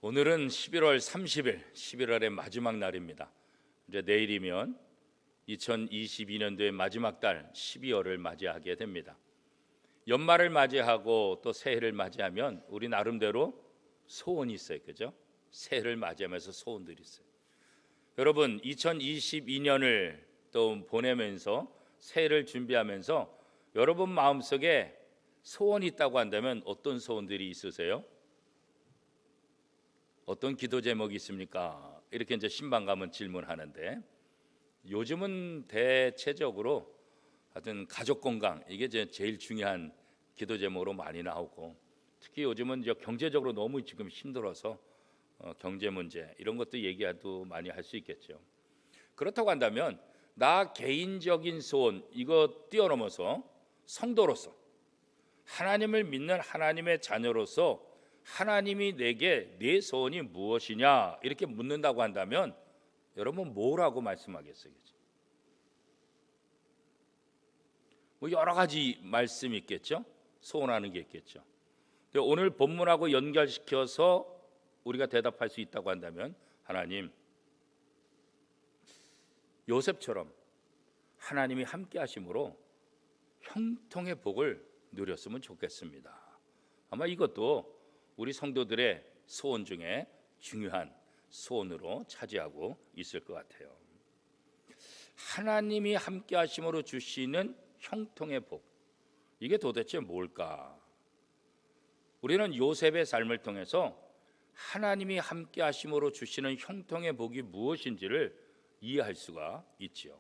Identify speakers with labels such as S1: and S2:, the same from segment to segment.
S1: 오늘은 11월 30일, 11월의 마지막 날입니다. 이제 내일이면 2022년도의 마지막 달 12월을 맞이하게 됩니다. 연말을 맞이하고 또 새해를 맞이하면 우리 나름대로 소원이 있어요. 그죠? 새해를 맞이하면서 소원들이 있어요. 여러분, 2022년을 또 보내면서 새해를 준비하면서 여러분 마음속에 소원이 있다고 한다면 어떤 소원들이 있으세요? 어떤 기도 제목이 있습니까? 이렇게 이제 신방가면 질문하는데, 요즘은 대체적으로 하여튼 가족 건강, 이게 이제 제일 중요한 기도 제목으로 많이 나오고, 특히 요즘은 이제 경제적으로 너무 지금 힘들어서 경제 문제 이런 것도 얘기도 많이 할 수 있겠죠. 그렇다고 한다면 나 개인적인 소원, 이거 뛰어넘어서 성도로서, 하나님을 믿는 하나님의 자녀로서 하나님이 내게 내 소원이 무엇이냐 이렇게 묻는다고 한다면 여러분 뭐라고 말씀하겠어요? 뭐 여러 가지 말씀이 있겠죠. 소원하는 게 있겠죠. 오늘 본문하고 연결시켜서 우리가 대답할 수 있다고 한다면, 하나님, 요셉처럼 하나님이 함께 하심으로 형통의 복을 누렸으면 좋겠습니다. 아마 이것도 우리 성도들의 소원 중에 중요한 소원으로 차지하고 있을 것 같아요. 하나님이 함께 하심으로 주시는 형통의 복, 이게 도대체 뭘까? 우리는 요셉의 삶을 통해서 하나님이 함께 하심으로 주시는 형통의 복이 무엇인지를 이해할 수가 있지요.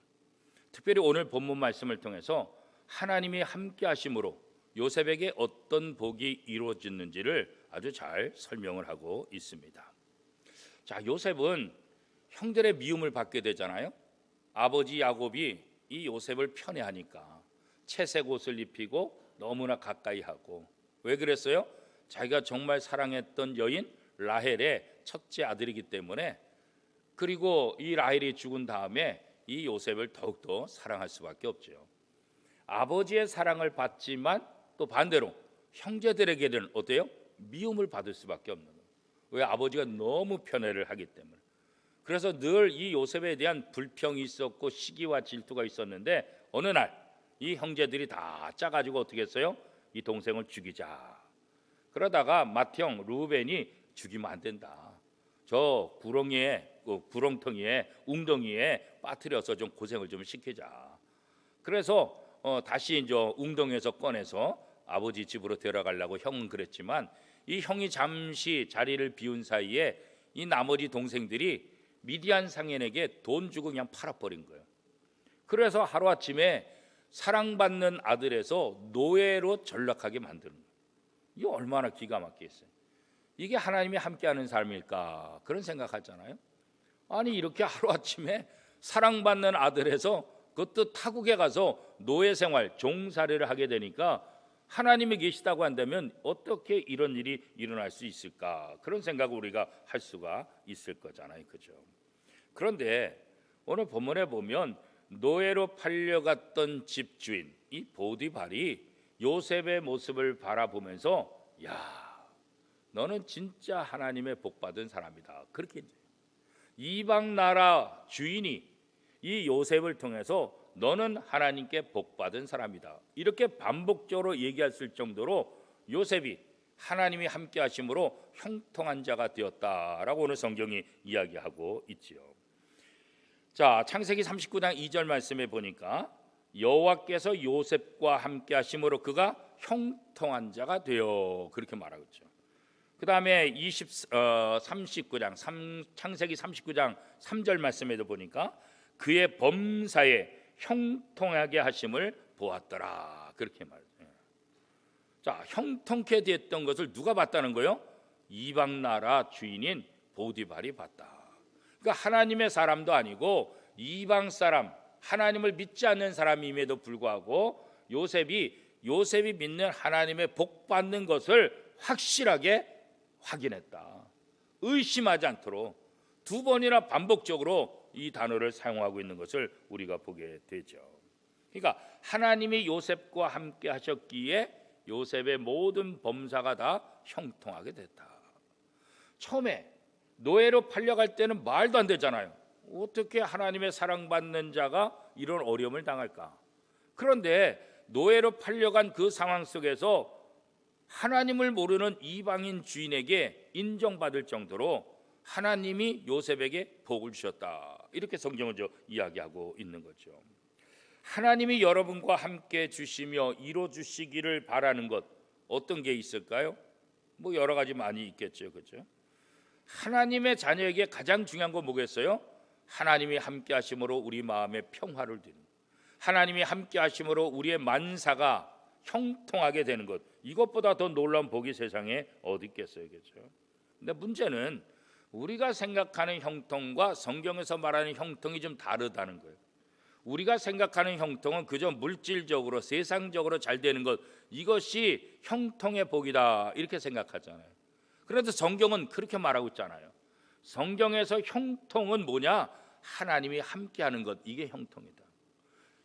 S1: 특별히 오늘 본문 말씀을 통해서 하나님이 함께 하심으로 요셉에게 어떤 복이 이루어졌는지를 아주 잘 설명을 하고 있습니다. 자, 요셉은 형들의 미움을 받게 되잖아요. 아버지 야곱이 이 요셉을 편애하니까 채색 옷을 입히고 너무나 가까이 하고, 왜 그랬어요? 자기가 정말 사랑했던 여인 라헬의 첫째 아들이기 때문에. 그리고 이 라헬이 죽은 다음에 이 요셉을 더욱더 사랑할 수밖에 없죠. 아버지의 사랑을 받지만 또 반대로 형제들에게는 어때요? 미움을 받을 수밖에 없는 거예요. 왜? 아버지가 너무 편애를 하기 때문에. 그래서 늘 이 요셉에 대한 불평이 있었고 시기와 질투가 있었는데, 어느 날 이 형제들이 다 짜가지고 어떻게 했어요? 이 동생을 죽이자. 그러다가 맏형 루벤이 죽이면 안 된다. 저 구렁텅이에 웅덩이에 빠뜨려서 좀 고생을 좀 시키자. 그래서 다시 이제 웅덩이에서 꺼내서 아버지 집으로 데려가려고 형은 그랬지만, 이 형이 잠시 자리를 비운 사이에 이 나머지 동생들이 미디안 상인에게 돈 주고 그냥 팔아버린 거예요. 그래서 하루아침에 사랑받는 아들에서 노예로 전락하게 만드는 거예요. 이게 얼마나 기가 막히겠어요. 이게 하나님이 함께하는 삶일까, 그런 생각하잖아요. 아니, 이렇게 하루아침에 사랑받는 아들에서 그것도 타국에 가서 노예 생활, 종살이를 하게 되니까 하나님이 계시다고 한다면 어떻게 이런 일이 일어날 수 있을까, 그런 생각을 우리가 할 수가 있을 거잖아요. 그죠? 그런데 오늘 본문에 보면 노예로 팔려갔던 집주인 이 보디발이 요셉의 모습을 바라보면서, 야, 너는 진짜 하나님의 복받은 사람이다, 그렇게 이방 나라 주인이 이 요셉을 통해서 너는 하나님께 복받은 사람이다, 이렇게 반복적으로 얘기했을 정도로 요셉이 하나님이 함께 하심으로 형통한 자가 되었다라고 오늘 성경이 이야기하고 있지요. 자, 창세기 39장 2절 말씀에 보니까 여호와께서 요셉과 함께 하심으로 그가 형통한 자가 되어, 그렇게 말하고 있죠. 그 다음에 창세기 39장 3절 말씀에도 보니까 그의 범사에 형통하게 하심을 보았더라, 그렇게 말해요. 자, 형통케 됐던 것을 누가 봤다는 거예요? 이방 나라 주인인 보디발이 봤다. 그러니까 하나님의 사람도 아니고 이방 사람, 하나님을 믿지 않는 사람임에도 불구하고 요셉이 믿는 하나님의 복 받는 것을 확실하게 확인했다. 의심하지 않도록 두 번이나 반복적으로 이 단어를 사용하고 있는 것을 우리가 보게 되죠. 그러니까 하나님이 요셉과 함께 하셨기에 요셉의 모든 범사가 다 형통하게 됐다. 처음에 노예로 팔려갈 때는 말도 안 되잖아요. 어떻게 하나님의 사랑받는 자가 이런 어려움을 당할까? 그런데 노예로 팔려간 그 상황 속에서 하나님을 모르는 이방인 주인에게 인정받을 정도로 하나님이 요셉에게 복을 주셨다. 이렇게 성경은 이야기하고 있는 거죠. 하나님이 여러분과 함께 주시며 이뤄 주시기를 바라는 것, 어떤 게 있을까요? 뭐 여러 가지 많이 있겠죠. 그렇죠? 하나님의 자녀에게 가장 중요한 건 뭐겠어요? 하나님이 함께 하심으로 우리 마음에 평화를 드리는, 하나님이 함께 하심으로 우리의 만사가 형통하게 되는 것, 이것보다 더 놀라운 복이 세상에 어디 있겠어요. 그렇죠? 근데 문제는 우리가 생각하는 형통과 성경에서 말하는 형통이 좀 다르다는 거예요. 우리가 생각하는 형통은 그저 물질적으로 세상적으로 잘 되는 것, 이것이 형통의 복이다 이렇게 생각하잖아요. 그런데 성경은 그렇게 말하고 있잖아요. 성경에서 형통은 뭐냐? 하나님이 함께하는 것, 이게 형통이다.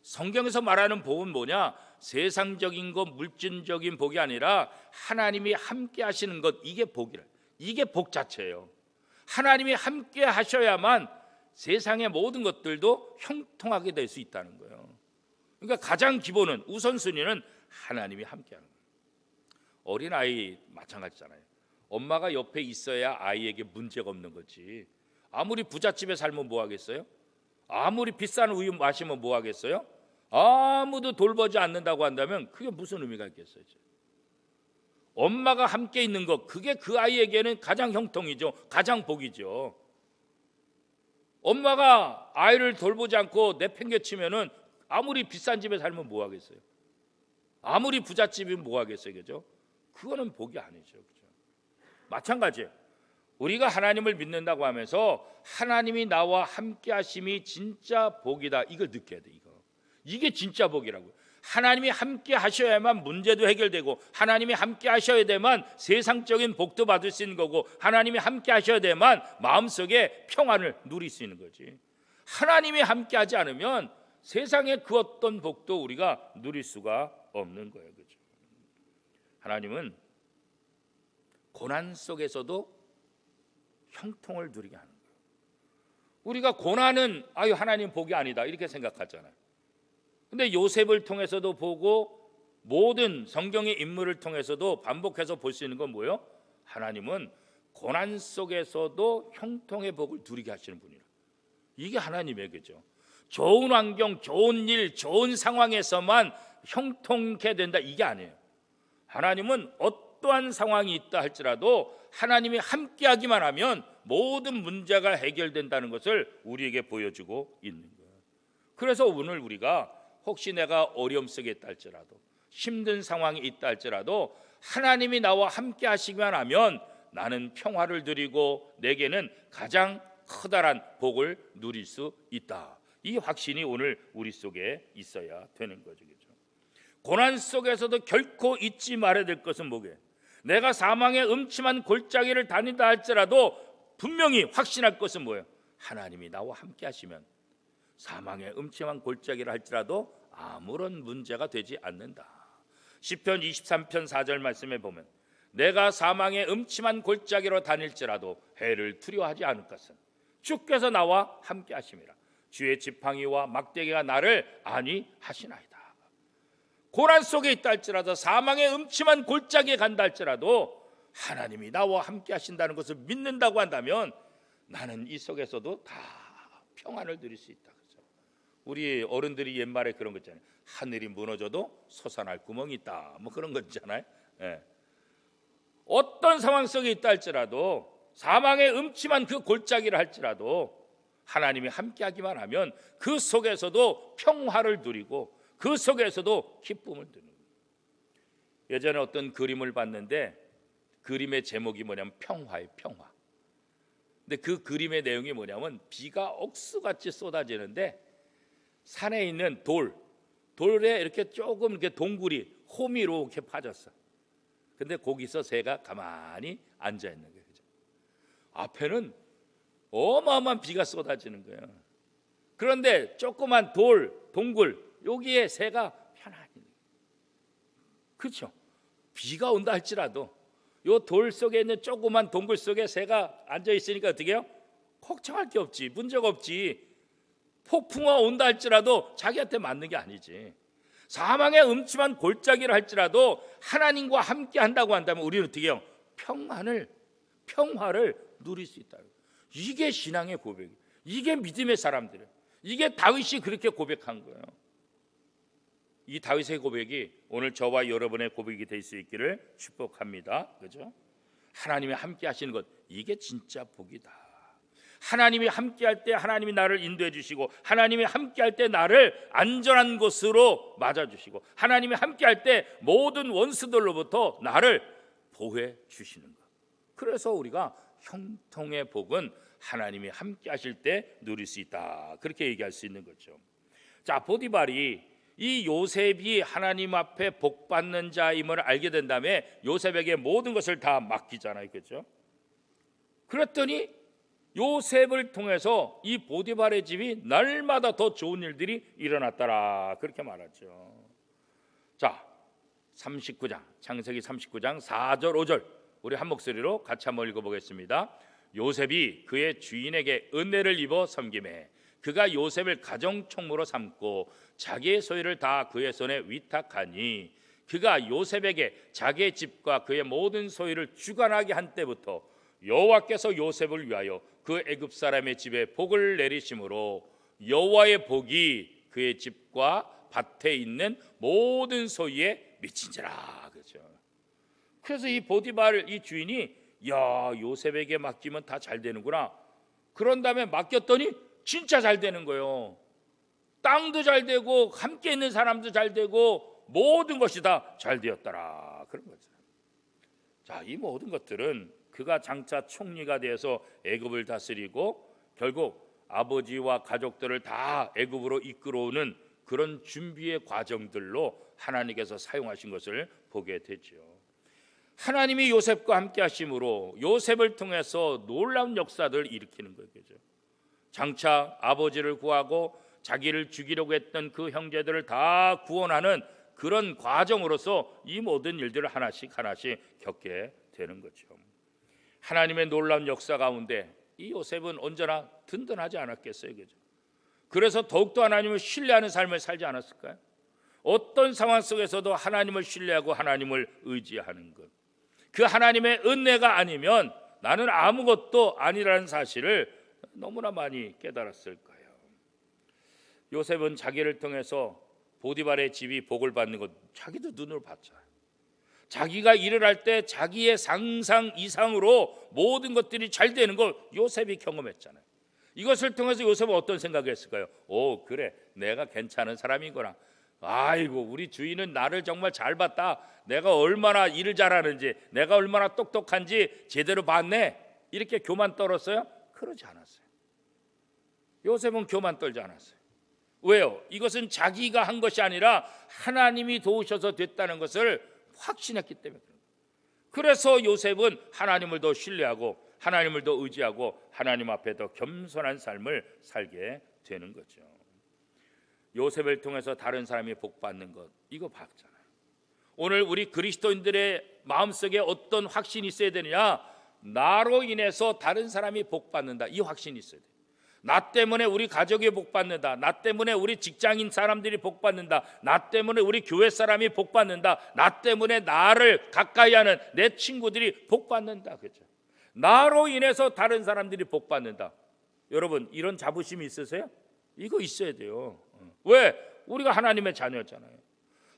S1: 성경에서 말하는 복은 뭐냐? 세상적인 것, 물질적인 복이 아니라 하나님이 함께 하시는 것, 이게 복이라. 이게 복 자체예요. 하나님이 함께 하셔야만 세상의 모든 것들도 형통하게 될 수 있다는 거예요. 그러니까 가장 기본은, 우선순위는 하나님이 함께하는 거예요. 어린아이 마찬가지잖아요. 엄마가 옆에 있어야 아이에게 문제가 없는 거지. 아무리 부잣집에 살면 뭐 하겠어요? 아무리 비싼 우유 마시면 뭐 하겠어요? 아무도 돌보지 않는다고 한다면 그게 무슨 의미가 있겠어요? 엄마가 함께 있는 것, 그게 그 아이에게는 가장 형통이죠. 가장 복이죠. 엄마가 아이를 돌보지 않고 내팽개치면은 아무리 비싼 집에 살면 뭐 하겠어요? 아무리 부잣집이면 뭐 하겠어요? 그죠? 그거는 복이 아니죠. 그죠? 마찬가지예요. 우리가 하나님을 믿는다고 하면서 하나님이 나와 함께 하심이 진짜 복이다, 이걸 느껴야 돼. 이게 진짜 복이라고요. 하나님이 함께 하셔야만 문제도 해결되고, 하나님이 함께 하셔야 돼만 세상적인 복도 받을 수 있는 거고, 하나님이 함께 하셔야 돼만 마음속에 평안을 누릴 수 있는 거지. 하나님이 함께 하지 않으면 세상의 그 어떤 복도 우리가 누릴 수가 없는 거예요. 그렇죠? 하나님은 고난 속에서도 형통을 누리게 하는 거예요. 우리가 고난은 하나님 복이 아니다 이렇게 생각하잖아요. 근데 요셉을 통해서도 보고 모든 성경의 인물을 통해서도 반복해서 볼 수 있는 건 뭐예요? 하나님은 고난 속에서도 형통의 복을 누리게 하시는 분이라. 이게 하나님의 거죠. 좋은 환경, 좋은 일, 좋은 상황에서만 형통케 된다, 이게 아니에요. 하나님은 어떠한 상황이 있다 할지라도 하나님이 함께하기만 하면 모든 문제가 해결된다는 것을 우리에게 보여주고 있는 거예요. 그래서 오늘 우리가 혹시 내가 어려움 속에 있다 할지라도, 힘든 상황이 있다 할지라도 하나님이 나와 함께 하시기만 하면 나는 평화를 누리고 내게는 가장 커다란 복을 누릴 수 있다. 이 확신이 오늘 우리 속에 있어야 되는 거죠. 고난 속에서도 결코 잊지 말아야 될 것은 뭐게? 내가 사망의 음침한 골짜기를 다닌다 할지라도 분명히 확신할 것은 뭐예요? 하나님이 나와 함께 하시면 사망의 음침한 골짜기를 할지라도 아무런 문제가 되지 않는다. 시편 23편 4절 말씀에 보면 내가 사망의 음침한 골짜기로 다닐지라도 해를 두려워하지 않을 것은 주께서 나와 함께 하심이라. 주의 지팡이와 막대기가 나를 안위하시나이다. 고난 속에 있다 할지라도, 사망의 음침한 골짜기에 간다 할지라도 하나님이 나와 함께 하신다는 것을 믿는다고 한다면 나는 이 속에서도 다 평안을 누릴 수 있다. 우리 어른들이 옛말에 그런 거 있잖아요. 하늘이 무너져도 솟아날 구멍이 있다, 뭐 그런 거 있잖아요. 예. 어떤 상황 속에 있다 할지라도, 사망의 음침한 그 골짜기를 할지라도 하나님이 함께하기만 하면 그 속에서도 평화를 누리고 그 속에서도 기쁨을 누리는 거예요. 예전에 어떤 그림을 봤는데 그림의 제목이 뭐냐면 평화의 평화. 근데 그 그림의 내용이 뭐냐면 비가 억수같이 쏟아지는데 산에 있는 돌에 이렇게 조금 이렇게 동굴이 호미로 이렇게 파졌어. 근데 거기서 새가 가만히 앉아 있는 거예요. 앞에는 어마어마한 비가 쏟아지는 거예요. 그런데 조그만 동굴 여기에 새가 편안히. 그렇죠? 비가 온다 할지라도 요 돌 속에 있는 조그만 동굴 속에 새가 앉아 있으니까 어떻게 해요? 걱정할 게 없지, 문제가 없지. 폭풍우가 온다 할지라도 자기한테 맞는 게 아니지. 사망의 음침한 골짜기를 할지라도 하나님과 함께 한다고 한다면 우리는 어떻게 해요? 평화를 누릴 수 있다. 이게 신앙의 고백이에요. 이게 믿음의 사람들이에요. 이게 다윗이 그렇게 고백한 거예요. 이 다윗의 고백이 오늘 저와 여러분의 고백이 될 수 있기를 축복합니다. 그죠? 하나님이 함께 하시는 것, 이게 진짜 복이다. 하나님이 함께 할 때 하나님이 나를 인도해 주시고, 하나님이 함께 할 때 나를 안전한 곳으로 맞아 주시고, 하나님이 함께 할 때 모든 원수들로부터 나를 보호해 주시는 것. 그래서 우리가 형통의 복은 하나님이 함께 하실 때 누릴 수 있다, 그렇게 얘기할 수 있는 거죠. 자, 보디발이 이 요셉이 하나님 앞에 복 받는 자임을 알게 된 다음에 요셉에게 모든 것을 다 맡기잖아요, 그렇죠? 그랬더니 요셉을 통해서 이 보디발의 집이 날마다 더 좋은 일들이 일어났더라, 그렇게 말하죠. 자, 39장 창세기 39장 4절 5절 우리 한 목소리로 같이 한번 읽어보겠습니다. 요셉이 그의 주인에게 은혜를 입어 섬기매 그가 요셉을 가정총무로 삼고 자기의 소유를 다 그의 손에 위탁하니 그가 요셉에게 자기의 집과 그의 모든 소유를 주관하게 한 때부터 여호와께서 요셉을 위하여 그 애굽 사람의 집에 복을 내리심으로 여호와의 복이 그의 집과 밭에 있는 모든 소유에 미친지라. 그렇죠. 그래서 이 보디발 이 주인이 야, 요셉에게 맡기면 다 잘 되는구나. 그런 다음에 맡겼더니 진짜 잘 되는 거예요. 땅도 잘 되고 함께 있는 사람도 잘 되고 모든 것이 다 잘 되었더라, 그런 거죠. 자, 이 모든 것들은 그가 장차 총리가 되어서 애굽을 다스리고 결국 아버지와 가족들을 다 애굽으로 이끌어오는 그런 준비의 과정들로 하나님께서 사용하신 것을 보게 되죠. 하나님이 요셉과 함께 하심으로 요셉을 통해서 놀라운 역사들을 일으키는 거예요. 장차 아버지를 구하고 자기를 죽이려고 했던 그 형제들을 다 구원하는 그런 과정으로서 이 모든 일들을 하나씩 겪게 되는 거죠. 하나님의 놀라운 역사 가운데 이 요셉은 언제나 든든하지 않았겠어요, 그죠? 그래서 더욱더 하나님을 신뢰하는 삶을 살지 않았을까요? 어떤 상황 속에서도 하나님을 신뢰하고 하나님을 의지하는 것, 그 하나님의 은혜가 아니면 나는 아무것도 아니라는 사실을 너무나 많이 깨달았을 거예요. 요셉은 자기를 통해서 보디발의 집이 복을 받는 것 자기도 눈으로 봤잖아요. 자기가 일을 할 때 자기의 상상 이상으로 모든 것들이 잘 되는 걸 요셉이 경험했잖아요. 이것을 통해서 요셉은 어떤 생각을 했을까요? 오, 그래, 내가 괜찮은 사람이구나. 아이고, 우리 주인은 나를 정말 잘 봤다. 내가 얼마나 일을 잘하는지, 내가 얼마나 똑똑한지 제대로 봤네. 이렇게 교만 떨었어요? 그러지 않았어요. 요셉은 교만 떨지 않았어요. 왜요? 이것은 자기가 한 것이 아니라 하나님이 도우셔서 됐다는 것을 확신했기 때문에. 그래서 요셉은 하나님을 더 신뢰하고 하나님을 더 의지하고 하나님 앞에 더 겸손한 삶을 살게 되는 거죠. 요셉을 통해서 다른 사람이 복 받는 것, 이거 봤잖아요. 오늘 우리 그리스도인들의 마음속에 어떤 확신이 있어야 되느냐? 나로 인해서 다른 사람이 복 받는다, 이 확신이 있어야 돼요. 나 때문에 우리 가족이 복 받는다, 나 때문에 우리 직장인 사람들이 복 받는다, 나 때문에 우리 교회 사람이 복 받는다, 나 때문에 나를 가까이 하는 내 친구들이 복 받는다. 그렇죠? 나로 인해서 다른 사람들이 복 받는다. 여러분, 이런 자부심이 있으세요? 이거 있어야 돼요. 왜? 우리가 하나님의 자녀잖아요.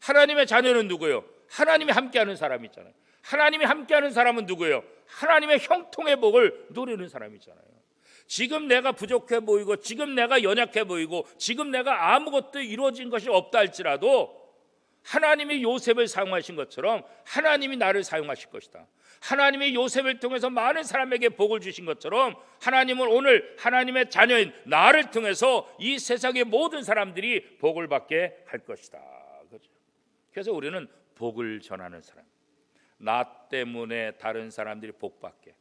S1: 하나님의 자녀는 누구예요? 하나님이 함께하는 사람이 있잖아요. 하나님이 함께하는 사람은 누구예요? 하나님의 형통의 복을 누리는 사람이잖아요. 지금 내가 부족해 보이고 지금 내가 연약해 보이고 지금 내가 아무것도 이루어진 것이 없다 할지라도 하나님이 요셉을 사용하신 것처럼 하나님이 나를 사용하실 것이다. 하나님이 요셉을 통해서 많은 사람에게 복을 주신 것처럼 하나님은 오늘 하나님의 자녀인 나를 통해서 이 세상의 모든 사람들이 복을 받게 할 것이다. 그래서 우리는 복을 전하는 사람, 나 때문에 다른 사람들이 복 받게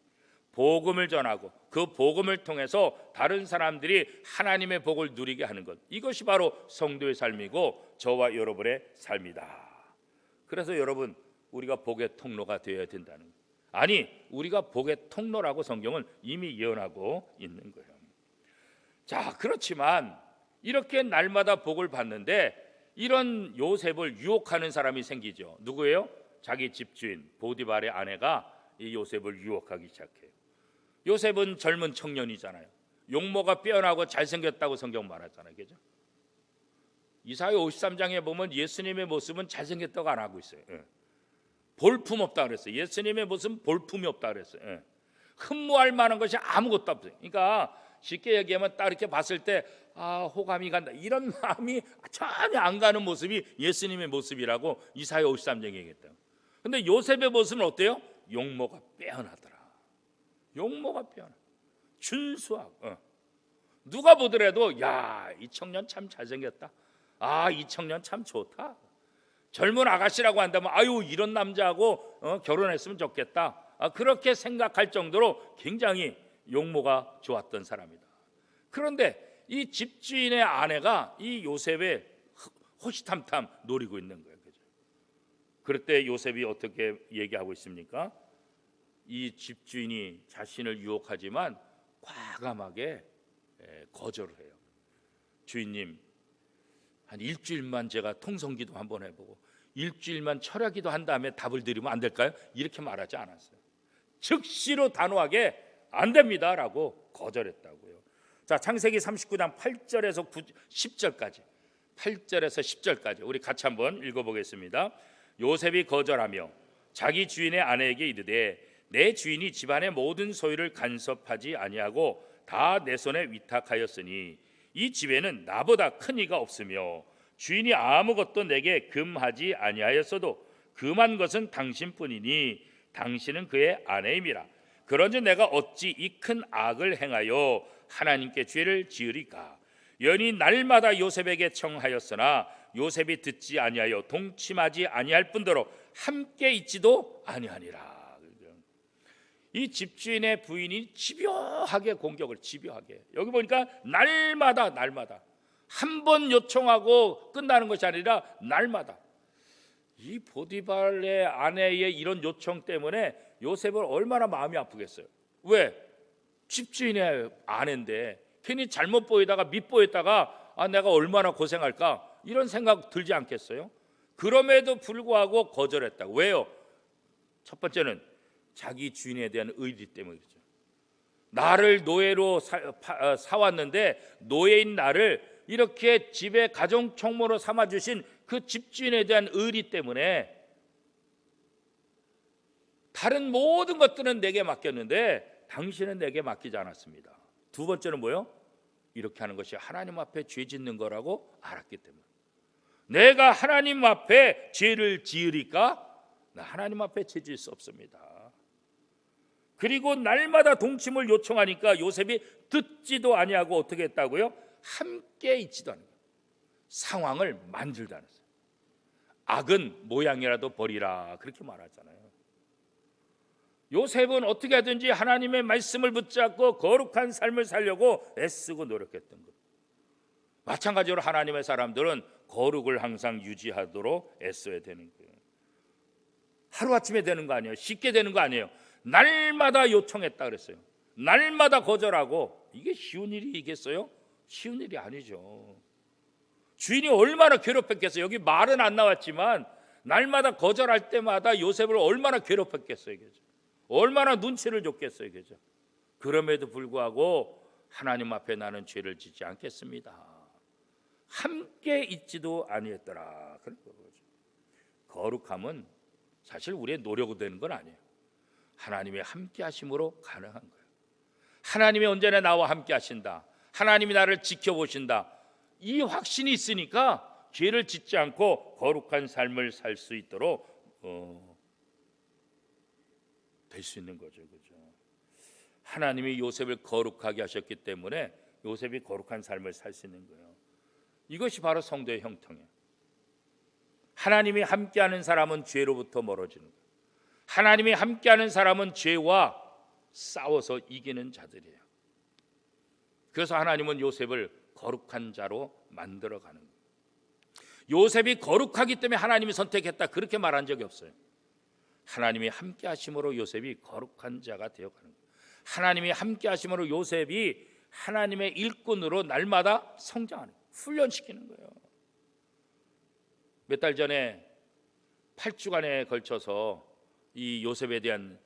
S1: 복음을 전하고 그 복음을 통해서 다른 사람들이 하나님의 복을 누리게 하는 것, 이것이 바로 성도의 삶이고 저와 여러분의 삶이다. 그래서 여러분, 우리가 복의 통로가 되어야 된다는 것. 아니, 우리가 복의 통로라고 성경은 이미 예언하고 있는 거예요. 자, 그렇지만 이렇게 날마다 복을 받는데 이런 요셉을 유혹하는 사람이 생기죠. 누구예요? 자기 집주인 보디발의 아내가 이 요셉을 유혹하기 시작해요. 요셉은 젊은 청년이잖아요. 용모가 빼어나고 잘생겼다고 성경 말하잖아요. 그죠? 이사야 53장에 보면 예수님의 모습은 잘생겼다고 안 하고 있어요. 볼품 없다 그랬어요. 예수님의 모습은 볼품이 없다 그랬어요. 흠모할 만한 것이 아무것도 없어요. 그러니까 쉽게 얘기하면 딱 이렇게 봤을 때 호감이 간다, 이런 마음이 전혀 안 가는 모습이 예수님의 모습이라고 이사야 53장에 얘기했다. 근데 요셉의 모습은 어때요? 용모가 빼어나더라. 용모가 빼어나, 준수하고 누가 보더라도 야, 이 청년 참 잘생겼다, 이 청년 참 좋다, 젊은 아가씨라고 한다면 아유, 이런 남자하고 결혼했으면 좋겠다, 그렇게 생각할 정도로 굉장히 용모가 좋았던 사람이다. 그런데 이 집주인의 아내가 이 요셉의 호시탐탐 노리고 있는 거예요. 그럴 때 요셉이 어떻게 얘기하고 있습니까? 이 집주인이 자신을 유혹하지만 과감하게 거절을 해요. 주인님, 한 일주일만 제가 통성기도 한번 해보고 일주일만 철야기도 한 다음에 답을 드리면 안 될까요? 이렇게 말하지 않았어요. 즉시로 단호하게 안 됩니다라고 거절했다고요. 자, 창세기 39장 8절에서 10절까지 8절에서 10절까지 우리 같이 한번 읽어보겠습니다. 요셉이 거절하며 자기 주인의 아내에게 이르되 내 주인이 집안의 모든 소유를 간섭하지 아니하고 다 내 손에 위탁하였으니 이 집에는 나보다 큰 이가 없으며 주인이 아무것도 내게 금하지 아니하였어도 금한 것은 당신뿐이니 당신은 그의 아내임이라. 그런즉 내가 어찌 이 큰 악을 행하여 하나님께 죄를 지으리까. 여인이 날마다 요셉에게 청하였으나 요셉이 듣지 아니하여 동침하지 아니할 뿐더러 함께 있지도 아니하니라. 이 집주인의 부인이 집요하게 공격을, 집요하게, 여기 보니까 날마다 한 번 요청하고 끝나는 것이 아니라 날마다. 이 보디발의 아내의 이런 요청 때문에 요셉은 얼마나 마음이 아프겠어요. 왜? 집주인의 아내인데 괜히 잘못 보이다가 밉보였다가 내가 얼마나 고생할까, 이런 생각 들지 않겠어요? 그럼에도 불구하고 거절했다. 왜요? 첫 번째는 자기 주인에 대한 의리 때문이죠. 나를 노예로 사왔는데 노예인 나를 이렇게 집에 가정총무로 삼아주신 그 집주인에 대한 의리 때문에 다른 모든 것들은 내게 맡겼는데 당신은 내게 맡기지 않았습니다. 두 번째는 뭐요? 이렇게 하는 것이 하나님 앞에 죄 짓는 거라고 알았기 때문에. 내가 하나님 앞에 죄를 지으리까? 나 하나님 앞에 죄 지을 수 없습니다. 그리고 날마다 동침을 요청하니까 요셉이 듣지도 아니하고 어떻게 했다고요? 함께 있지도 않아요. 상황을 만들다 않았어요. 악은 모양이라도 버리라, 그렇게 말하잖아요. 요셉은 어떻게 하든지 하나님의 말씀을 붙잡고 거룩한 삶을 살려고 애쓰고 노력했던 거예요. 마찬가지로 하나님의 사람들은 거룩을 항상 유지하도록 애써야 되는 거예요. 하루아침에 되는 거 아니에요. 쉽게 되는 거 아니에요. 날마다 요청했다 그랬어요. 날마다 거절하고, 이게 쉬운 일이겠어요? 쉬운 일이 아니죠. 주인이 얼마나 괴롭혔겠어요. 여기 말은 안 나왔지만 날마다 거절할 때마다 요셉을 얼마나 괴롭혔겠어요. 그죠? 얼마나 눈치를 줬겠어요. 그죠? 그럼에도 불구하고 하나님 앞에 나는 죄를 짓지 않겠습니다, 함께 있지도 아니했더라. 그런 거죠. 거룩함은 사실 우리의 노력으로 되는 건 아니에요. 하나님의 함께 하심으로 가능한 거예요. 하나님이 언제나 나와 함께 하신다, 하나님이 나를 지켜보신다, 이 확신이 있으니까 죄를 짓지 않고 거룩한 삶을 살 수 있도록 될 수 있는 거죠. 그죠? 하나님이 요셉을 거룩하게 하셨기 때문에 요셉이 거룩한 삶을 살 수 있는 거예요. 이것이 바로 성도의 형통이에요. 하나님이 함께하는 사람은 죄로부터 멀어지는 거예요. 하나님이 함께하는 사람은 죄와 싸워서 이기는 자들이에요. 그래서 하나님은 요셉을 거룩한 자로 만들어가는 거예요. 요셉이 거룩하기 때문에 하나님이 선택했다, 그렇게 말한 적이 없어요. 하나님이 함께 하심으로 요셉이 거룩한 자가 되어가는 거예요. 하나님이 함께 하심으로 요셉이 하나님의 일꾼으로 날마다 성장하는 거예요. 훈련시키는 거예요. 몇 달 전에 8주간에 걸쳐서 이 요셉에 대한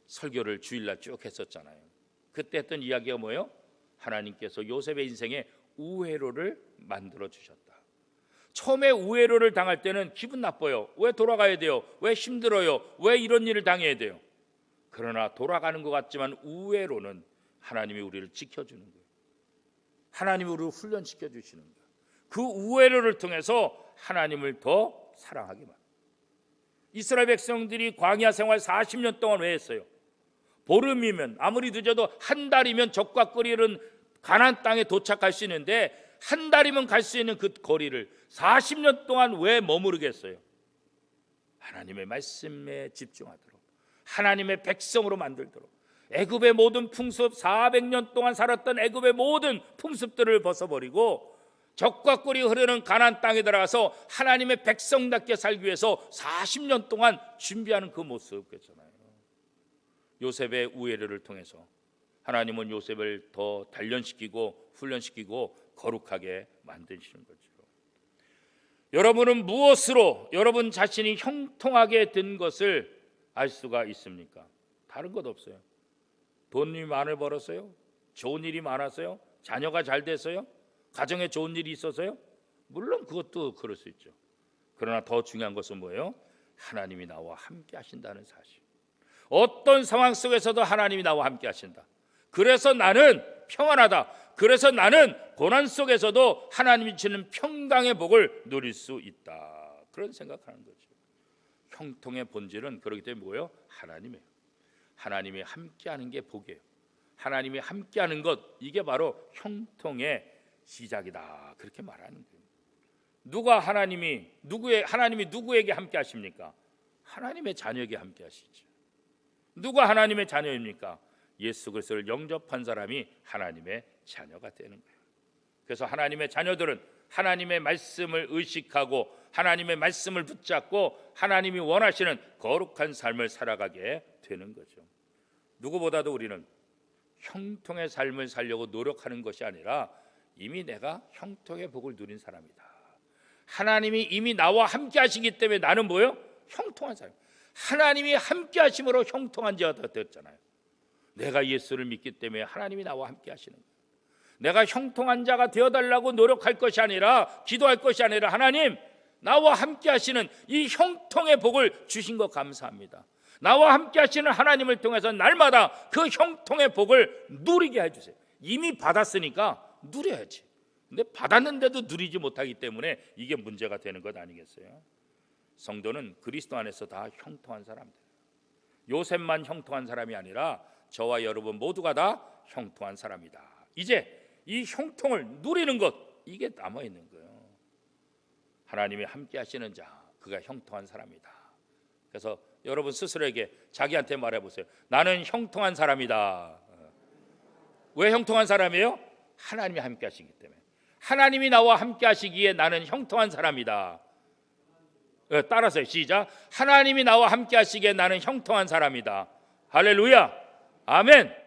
S1: 설교를 주일날 쭉 했었잖아요. 그때 했던 이야기가 뭐예요? 하나님께서 요셉의 인생에 우회로를 만들어 주셨다. 처음에 우회로를 당할 때는 기분 나빠요. 왜 돌아가야 돼요? 왜 힘들어요? 왜 이런 일을 당해야 돼요? 그러나 돌아가는 것 같지만 우회로는 하나님이 우리를 지켜주는 거예요. 하나님이 우리를 훈련시켜 주시는 거예요. 그 우회로를 통해서 하나님을 더 사랑하게 만듭니다. 이스라엘 백성들이 광야 생활 40년 동안 왜 했어요? 보름이면 아무리 늦어도 한 달이면 적과 거리는 가나안 땅에 도착할 수 있는데 한 달이면 갈 수 있는 그 거리를 40년 동안 왜 머무르겠어요? 하나님의 말씀에 집중하도록, 하나님의 백성으로 만들도록, 애굽의 모든 풍습, 400년 동안 살았던 애굽의 모든 풍습들을 벗어버리고 적과 꿀이 흐르는 가나안 땅에 들어가서 하나님의 백성답게 살기 위해서 40년 동안 준비하는 그 모습이었잖아요. 요셉의 우회로를 통해서 하나님은 요셉을 더 단련시키고 훈련시키고 거룩하게 만드시는 거죠. 여러분은 무엇으로 여러분 자신이 형통하게 된 것을 알 수가 있습니까? 다른 것 없어요. 돈이 많이 벌었어요? 좋은 일이 많았어요? 자녀가 잘 됐어요? 가정에 좋은 일이 있어서요? 물론 그것도 그럴 수 있죠. 그러나 더 중요한 것은 뭐예요? 하나님이 나와 함께 하신다는 사실. 어떤 상황 속에서도 하나님이 나와 함께 하신다. 그래서 나는 평안하다. 그래서 나는 고난 속에서도 하나님이 주시는 평강의 복을 누릴 수 있다. 그런 생각하는 거죠. 형통의 본질은 그렇기 때문에 뭐예요? 하나님이에요. 하나님이 함께하는 게 복이에요. 하나님이 함께하는 것, 이게 바로 형통의 시작이다. 그렇게 말하는 거예요. 하나님이 누구에게 함께 하십니까? 하나님의 자녀에게 함께 하시죠. 누가 하나님의 자녀입니까? 예수 그리스도를 영접한 사람이 하나님의 자녀가 되는 거예요. 그래서 하나님의 자녀들은 하나님의 말씀을 의식하고 하나님의 말씀을 붙잡고 하나님이 원하시는 거룩한 삶을 살아가게 되는 거죠. 누구보다도 우리는 형통의 삶을 살려고 노력하는 것이 아니라 이미 내가 형통의 복을 누린 사람이다. 하나님이 이미 나와 함께 하시기 때문에 나는 뭐예요? 형통한 사람. 하나님이 함께 하심으로 형통한 자가 되었잖아요. 내가 예수를 믿기 때문에 하나님이 나와 함께 하시는 거예요. 내가 형통한 자가 되어달라고 노력할 것이 아니라, 기도할 것이 아니라, 하나님 나와 함께 하시는 이 형통의 복을 주신 것 감사합니다. 나와 함께 하시는 하나님을 통해서 날마다 그 형통의 복을 누리게 해주세요. 이미 받았으니까 누려야지. 근데 받았는데도 누리지 못하기 때문에 이게 문제가 되는 것 아니겠어요? 성도는 그리스도 안에서 다 형통한 사람들. 요셉만 형통한 사람이 아니라 저와 여러분 모두가 다 형통한 사람이다. 이제 이 형통을 누리는 것, 이게 남아있는 거예요. 하나님이 함께 하시는 자, 그가 형통한 사람이다. 그래서 여러분 스스로에게 자기한테 말해보세요. 나는 형통한 사람이다. 왜 형통한 사람이에요? 하나님이 함께 하시기 때문에. 하나님이 나와 함께 하시기에 나는 형통한 사람이다. 따라서요. 시작. 하나님이 나와 함께 하시기에 나는 형통한 사람이다. 할렐루야. 아멘.